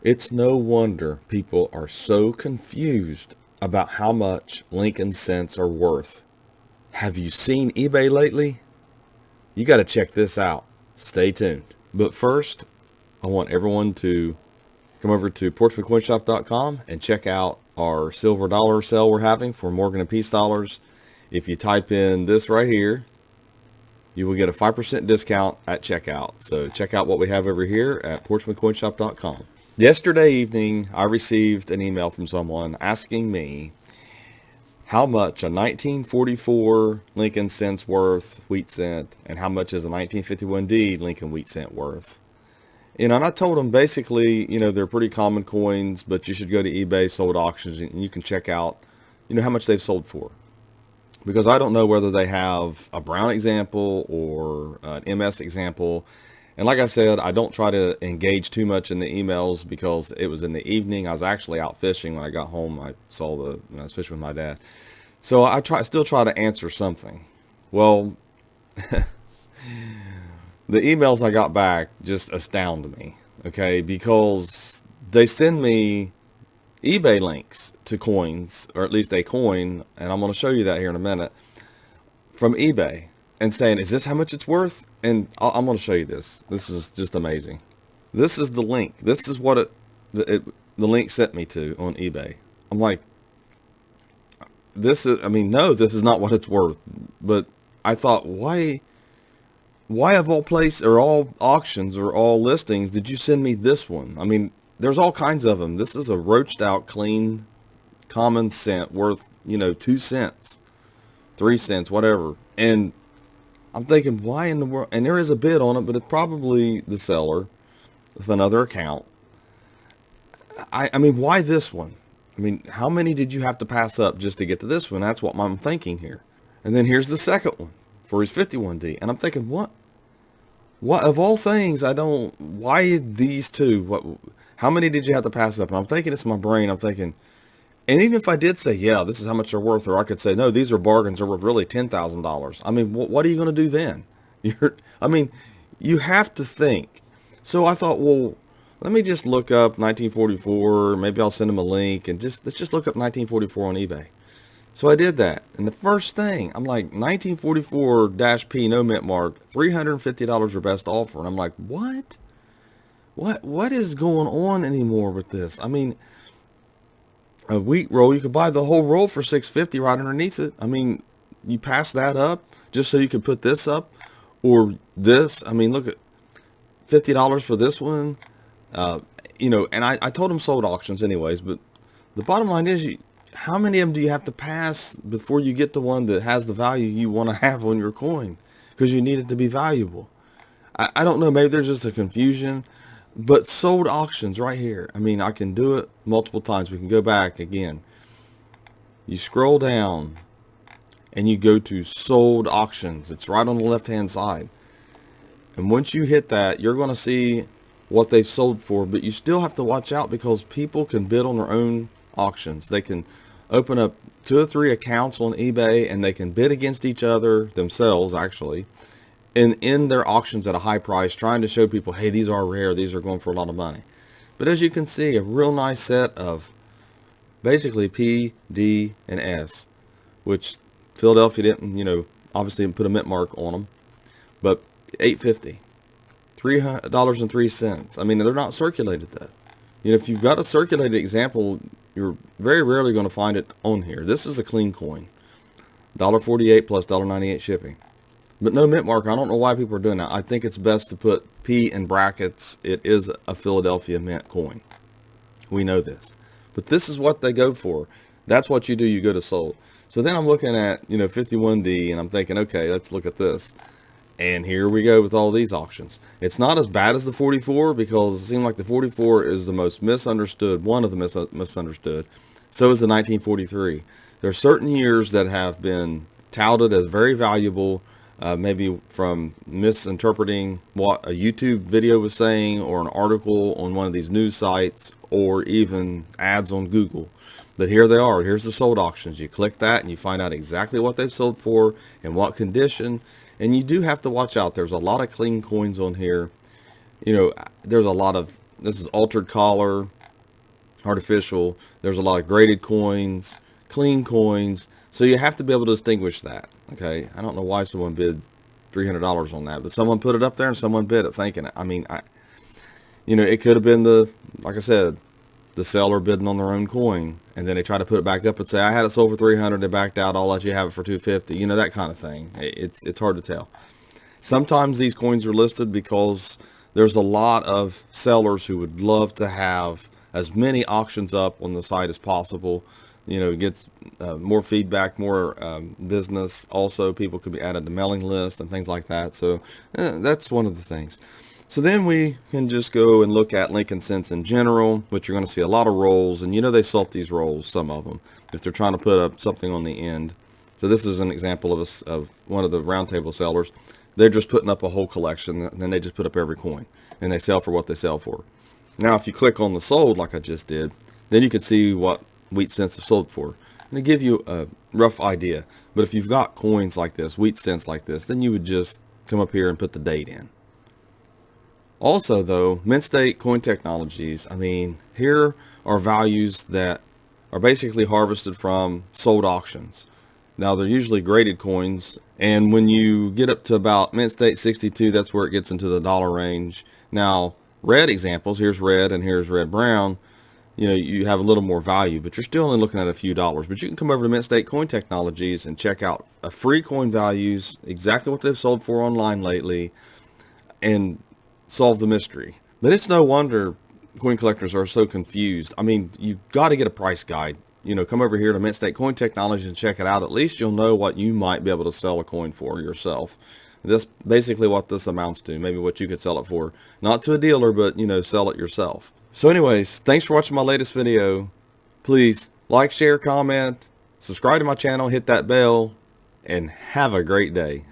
It's no wonder people are so confused about how much Lincoln cents are worth. Have you seen eBay lately? You got to check this out. Stay tuned. But first, I want everyone to come over to portsmouthcoinshop.com and check out our silver dollar sale we're having for Morgan and Peace dollars. If you type in this right here, you will get a 5% discount at checkout. So check out what we have over here at portsmouthcoinshop.com. Yesterday evening, I received an email from someone asking me how much a 1944 Lincoln cents worth wheat cent and how much is a 1951D Lincoln wheat cent worth. And I told them basically, they're pretty common coins, but you should go to eBay, sold auctions, and you can check out, how much they've sold for. Because I don't know whether they have a brown example or an MS example. And like I said, I don't try to engage too much in the emails because it was in the evening. I was actually out fishing when I got home. I was fishing with my dad. So I still try to answer something. Well, the emails I got back just astound me, okay? Because they send me eBay links to coins, or at least a coin, and I'm going to show you that here in a minute, from eBay, and saying, is this how much it's worth? And I'm going to show you this. This is just amazing. This is the link. This is what the link sent me to on eBay. I'm like, no, this is not what it's worth. But I thought, why of all places or all auctions or all listings did you send me this one? I mean, there's all kinds of them. This is a roached out, clean, common cent worth, 2 cents, 3 cents, whatever. And I'm thinking, why in the world? And there is a bid on it, but it's probably the seller with another account. I mean, why this one? I mean, how many did you have to pass up just to get to this one? That's what I'm thinking here. And then here's the second one for his 51D. And I'm thinking, what of all things, why these two? How many did you have to pass up? And I'm thinking, it's my brain. I'm thinking, and even if I did say, yeah, this is how much they're worth, or I could say, no, these are bargains, they're worth really $10,000. I mean, what are you going to do then? You have to think. So I thought, well, let me just look up 1944. Maybe I'll send them a link and let's just look up 1944 on eBay. So I did that. And the first thing, I'm like, 1944-P, no mint mark, $350 your best offer. And I'm like, what? What is going on anymore with this? I mean, a wheat roll, you could buy the whole roll for $650 right underneath it. I mean, you pass that up just so you could put this up or this. I mean, look at $50 for this one. And I told them sold auctions anyways, but the bottom line is, how many of them do you have to pass before you get the one that has the value you want to have on your coin? Because you need it to be valuable. I don't know, maybe there's just a confusion. But sold auctions right here. I mean, I can do it multiple times. We can go back again. You scroll down and you go to sold auctions. It's right on the left-hand side. And once you hit that, you're going to see what they've sold for. But you still have to watch out because people can bid on their own auctions. They can open up 2 or 3 accounts on eBay and they can bid against each other themselves, actually. And in their auctions at a high price, trying to show people, hey, these are rare, these are going for a lot of money. But as you can see, a real nice set of basically P, D, and S, which Philadelphia didn't, obviously didn't put a mint mark on them. But $8.50, $3.03. I mean, they're not circulated though. If you've got a circulated example, you're very rarely going to find it on here. This is a clean coin, $1.48 plus $1.98 shipping. But no mint mark. I don't know why people are doing that. I think it's best to put P in brackets. It is a Philadelphia mint coin. We know this. But this is what they go for. That's what you do. You go to sold. So then I'm looking at, 51D, and I'm thinking, okay, let's look at this. And here we go with all these auctions. It's not as bad as the 44 because it seemed like the 44 is the most misunderstood, one of the misunderstood. So is the 1943. There are certain years that have been touted as very valuable, maybe from misinterpreting what a YouTube video was saying or an article on one of these news sites or even ads on Google. But here they are. Here's the sold auctions. You click that and you find out exactly what they've sold for and what condition. And you do have to watch out. There's a lot of clean coins on here. There's a lot of, this is altered collar. artificial. There's a lot of graded coins, clean coins. So you have to be able to distinguish that. Okay, I don't know why someone bid $300 on that, but someone put it up there and someone bid it thinking it. I mean, it could have been like I said, the seller bidding on their own coin, and then they try to put it back up and say, I had it sold for 300, they backed out, I'll let you have it for 250. That kind of thing. It's hard to tell. Sometimes these coins are listed because there's a lot of sellers who would love to have as many auctions up on the site as possible. It gets more feedback, more business. Also, people could be added to mailing lists and things like that. So that's one of the things. So then we can just go and look at Lincoln Cents in general, which you're going to see a lot of rolls. And they salt these rolls, some of them, if they're trying to put up something on the end. So this is an example of one of the roundtable sellers. They're just putting up a whole collection, and then they just put up every coin, and they sell for what they sell for. Now, if you click on the sold, like I just did, then you can see what wheat cents have sold for, and it give you a rough idea. But if you've got coins like this, wheat cents like this, then you would just come up here and put the date in. Also, though, Mint State Coin Technologies, here are values that are basically harvested from sold auctions. Now, they're usually graded coins, and when you get up to about Mint State 62, that's where it gets into the dollar range. Now, red examples, here's red and here's red brown, you have a little more value, but you're still only looking at a few dollars. But you can come over to Mint State Coin Technologies and check out free coin values, exactly what they've sold for online lately, and solve the mystery. But it's no wonder coin collectors are so confused. You've got to get a price guide. Come over here to Mint State Coin Technologies and check it out. At least you'll know what you might be able to sell a coin for yourself. That's basically what this amounts to. Maybe what you could sell it for. Not to a dealer, but, sell it yourself. So anyways, thanks for watching my latest video. Please like, share, comment, subscribe to my channel, hit that bell, and have a great day.